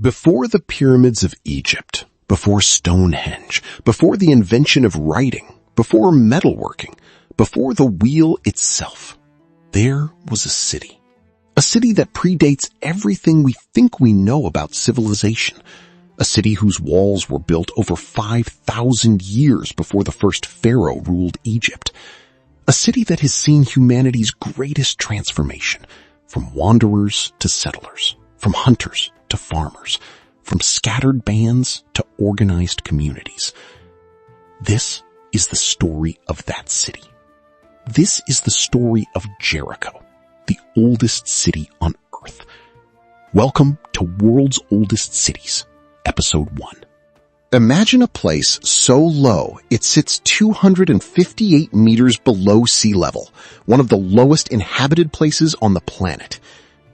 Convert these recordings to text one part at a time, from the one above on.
Before the pyramids of Egypt, before Stonehenge, before the invention of writing, before metalworking, before the wheel itself, there was a city. A city that predates everything we think we know about civilization. A city whose walls were built over 5,000 years before the first pharaoh ruled Egypt. A city that has seen humanity's greatest transformation, from wanderers to settlers, from hunters to farmers, from scattered bands to organized communities. This is the story of that city. This is the story of Jericho, the oldest city on Earth. Welcome to World's Oldest Cities, Episode 1. Imagine a place so low it sits 258 meters below sea level, one of the lowest inhabited places on the planet.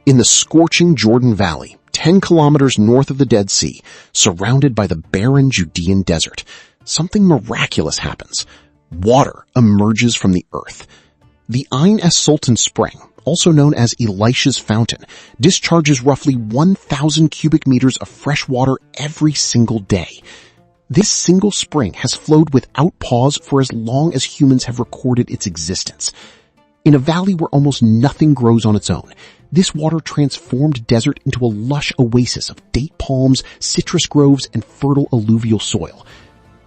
In the scorching Jordan Valley, 10 kilometers north of the Dead Sea, surrounded by the barren Judean desert, something miraculous happens. Water emerges from the earth. The Ain es-Sultan Spring, also known as Elisha's Fountain, discharges roughly 1,000 cubic meters of fresh water every single day. This single spring has flowed without pause for as long as humans have recorded its existence. In a valley where almost nothing grows on its own, this water transformed desert into a lush oasis of date palms, citrus groves, and fertile alluvial soil.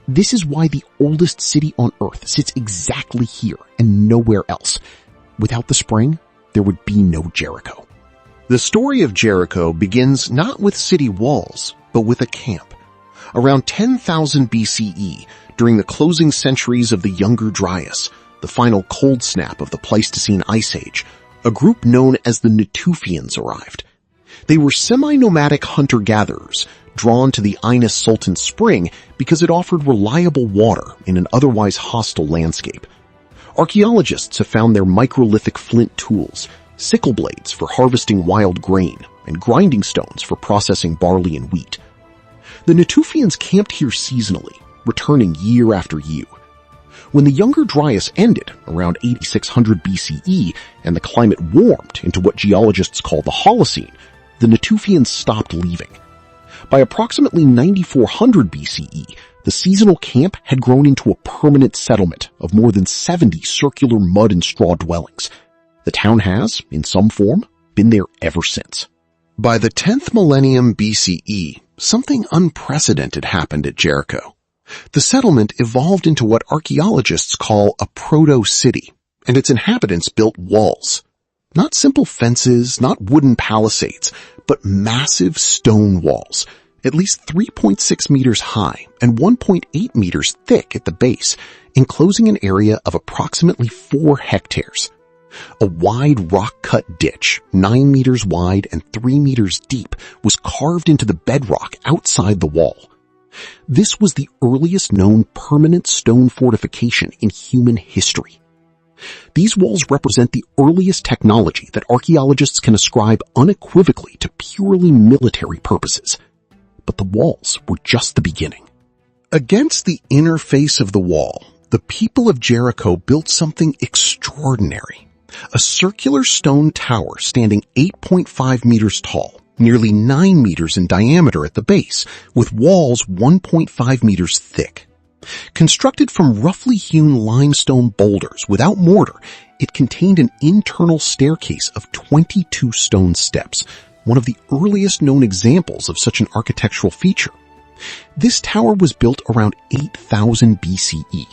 This is why the oldest city on Earth sits exactly here and nowhere else. Without the spring, there would be no Jericho. The story of Jericho begins not with city walls, but with a camp. Around 10,000 BCE, during the closing centuries of the Younger Dryas, the final cold snap of the Pleistocene Ice Age, a group known as the Natufians arrived. They were semi-nomadic hunter-gatherers, drawn to the Ain es-Sultan Spring because it offered reliable water in an otherwise hostile landscape. Archaeologists have found their microlithic flint tools, sickle blades for harvesting wild grain, and grinding stones for processing barley and wheat. The Natufians camped here seasonally, returning year after year. When the Younger Dryas ended around 8600 BCE and the climate warmed into what geologists call the Holocene, the Natufians stopped leaving. By approximately 9400 BCE, the seasonal camp had grown into a permanent settlement of more than 70 circular mud and straw dwellings. The town has, in some form, been there ever since. By the 10th millennium BCE, something unprecedented happened at Jericho. The settlement evolved into what archaeologists call a proto-city, and its inhabitants built walls. Not simple fences, not wooden palisades, but massive stone walls, at least 3.6 meters high and 1.8 meters thick at the base, enclosing an area of approximately 4 hectares. A wide rock-cut ditch, 9 meters wide and 3 meters deep, was carved into the bedrock outside the wall. This was the earliest known permanent stone fortification in human history. These walls represent the earliest technology that archaeologists can ascribe unequivocally to purely military purposes. But the walls were just the beginning. Against the inner face of the wall, the people of Jericho built something extraordinary. A circular stone tower standing 8.5 meters tall, nearly 9 meters in diameter at the base, with walls 1.5 meters thick. Constructed from roughly hewn limestone boulders without mortar, it contained an internal staircase of 22 stone steps, one of the earliest known examples of such an architectural feature. This tower was built around 8000 BCE.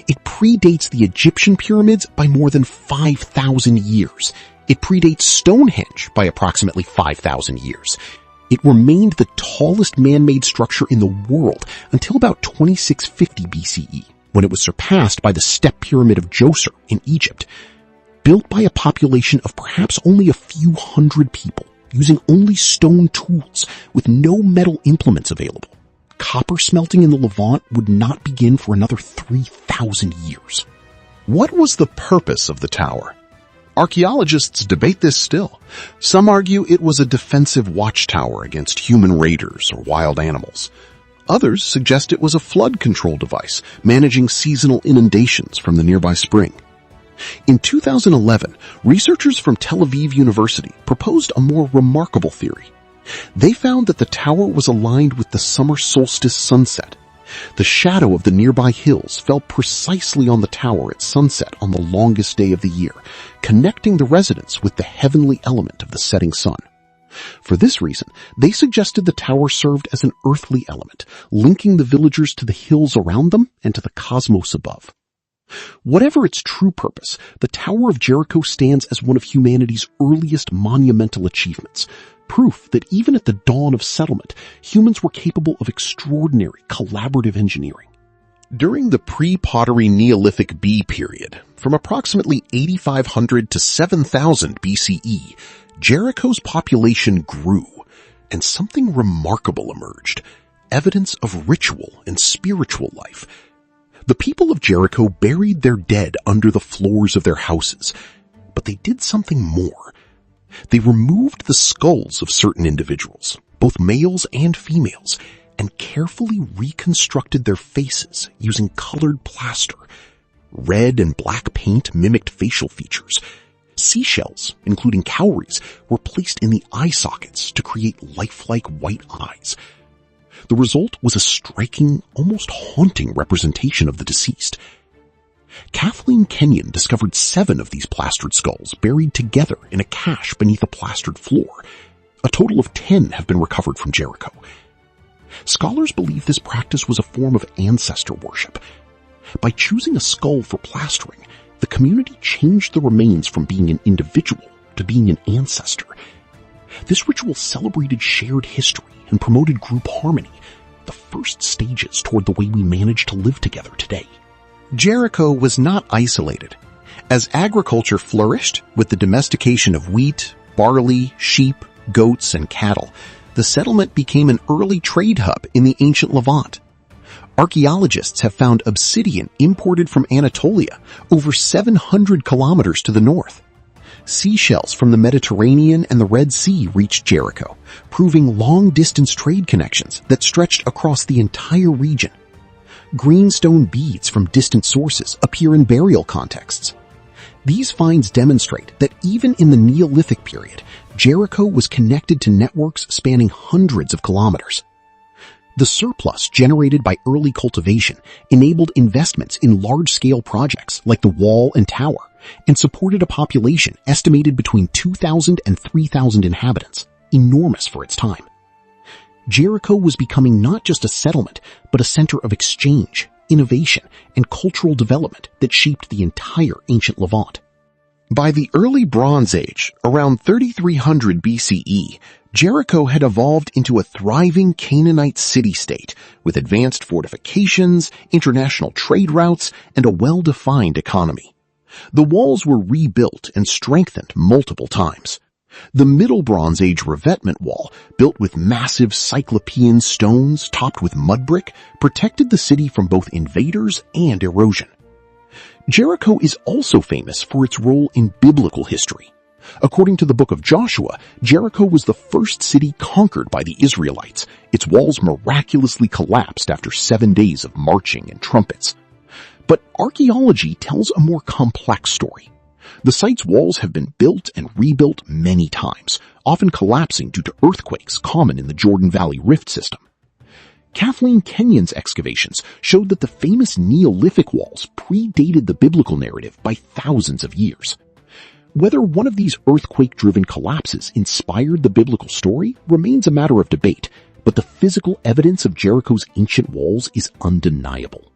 It predates the Egyptian pyramids by more than 5,000 years. It predates Stonehenge by approximately 5,000 years. It remained the tallest man-made structure in the world until about 2650 BCE, when it was surpassed by the Step Pyramid of Djoser in Egypt. Built by a population of perhaps only a few hundred people, using only stone tools with no metal implements available, copper smelting in the Levant would not begin for another 3,000 years. What was the purpose of the tower? Archaeologists debate this still. Some argue it was a defensive watchtower against human raiders or wild animals. Others suggest it was a flood control device, managing seasonal inundations from the nearby spring. In 2011, researchers from Tel Aviv University proposed a more remarkable theory. They found that the tower was aligned with the summer solstice sunset. The shadow of the nearby hills fell precisely on the tower at sunset on the longest day of the year, connecting the residents with the heavenly element of the setting sun. For this reason, they suggested the tower served as an earthly element, linking the villagers to the hills around them and to the cosmos above. Whatever its true purpose, the Tower of Jericho stands as one of humanity's earliest monumental achievements, proof that even at the dawn of settlement, humans were capable of extraordinary collaborative engineering. During the pre-pottery Neolithic B period, from approximately 8500 to 7000 BCE, Jericho's population grew, and something remarkable emerged, evidence of ritual and spiritual life. The people of Jericho buried their dead under the floors of their houses, but they did something more. They removed the skulls of certain individuals, both males and females, and carefully reconstructed their faces using colored plaster. Red and black paint mimicked facial features. Seashells, including cowries, were placed in the eye sockets to create lifelike white eyes. The result was a striking, almost haunting representation of the deceased. Kathleen Kenyon discovered 7 of these plastered skulls buried together in a cache beneath a plastered floor. A total of 10 have been recovered from Jericho. Scholars believe this practice was a form of ancestor worship. By choosing a skull for plastering, the community changed the remains from being an individual to being an ancestor. This ritual celebrated shared history and promoted group harmony, the first stages toward the way we manage to live together today. Jericho was not isolated. As agriculture flourished with the domestication of wheat, barley, sheep, goats, and cattle, the settlement became an early trade hub in the ancient Levant. Archaeologists have found obsidian imported from Anatolia over 700 kilometers to the north. Seashells from the Mediterranean and the Red Sea reached Jericho, proving long-distance trade connections that stretched across the entire region. Greenstone beads from distant sources appear in burial contexts. These finds demonstrate that even in the Neolithic period, Jericho was connected to networks spanning hundreds of kilometers. The surplus generated by early cultivation enabled investments in large-scale projects like the wall and tower, and supported a population estimated between 2,000 and 3,000 inhabitants, enormous for its time. Jericho was becoming not just a settlement, but a center of exchange, innovation, and cultural development that shaped the entire ancient Levant. By the early Bronze Age, around 3300 BCE, Jericho had evolved into a thriving Canaanite city-state with advanced fortifications, international trade routes, and a well-defined economy. The walls were rebuilt and strengthened multiple times. The Middle Bronze Age revetment wall, built with massive Cyclopean stones topped with mud brick, protected the city from both invaders and erosion. Jericho is also famous for its role in biblical history. According to the book of Joshua, Jericho was the first city conquered by the Israelites. Its walls miraculously collapsed after 7 days of marching and trumpets. But archaeology tells a more complex story. The site's walls have been built and rebuilt many times, often collapsing due to earthquakes common in the Jordan Valley Rift system. Kathleen Kenyon's excavations showed that the famous Neolithic walls predated the biblical narrative by thousands of years. Whether one of these earthquake-driven collapses inspired the biblical story remains a matter of debate, but the physical evidence of Jericho's ancient walls is undeniable.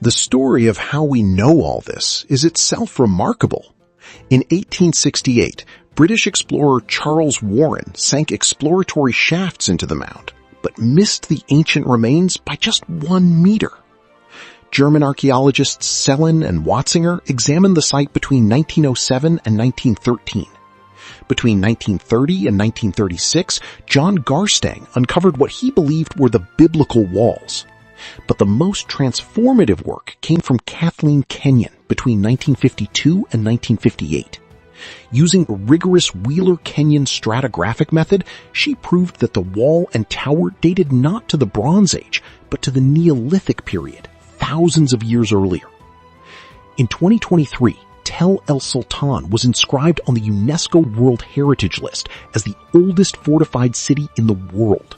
The story of how we know all this is itself remarkable. In 1868, British explorer Charles Warren sank exploratory shafts into the mound, but missed the ancient remains by just 1 meter. German archaeologists Sellen and Watzinger examined the site between 1907 and 1913. Between 1930 and 1936, John Garstang uncovered what he believed were the biblical walls. But the most transformative work came from Kathleen Kenyon between 1952 and 1958. Using a rigorous Wheeler-Kenyon stratigraphic method, she proved that the wall and tower dated not to the Bronze Age, but to the Neolithic period, thousands of years earlier. In 2023, Tell El Sultan was inscribed on the UNESCO World Heritage List as the oldest fortified city in the world.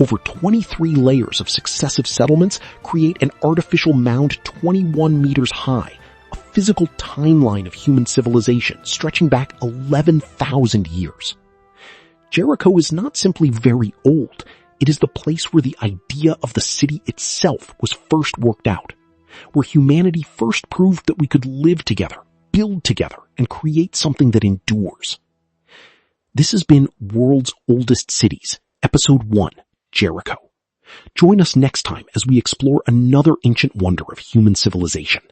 Over 23 layers of successive settlements create an artificial mound 21 meters high, a physical timeline of human civilization stretching back 11,000 years. Jericho is not simply very old, it is the place where the idea of the city itself was first worked out, where humanity first proved that we could live together, build together, and create something that endures. This has been World's Oldest Cities, Episode 1, Jericho. Join us next time as we explore another ancient wonder of human civilization.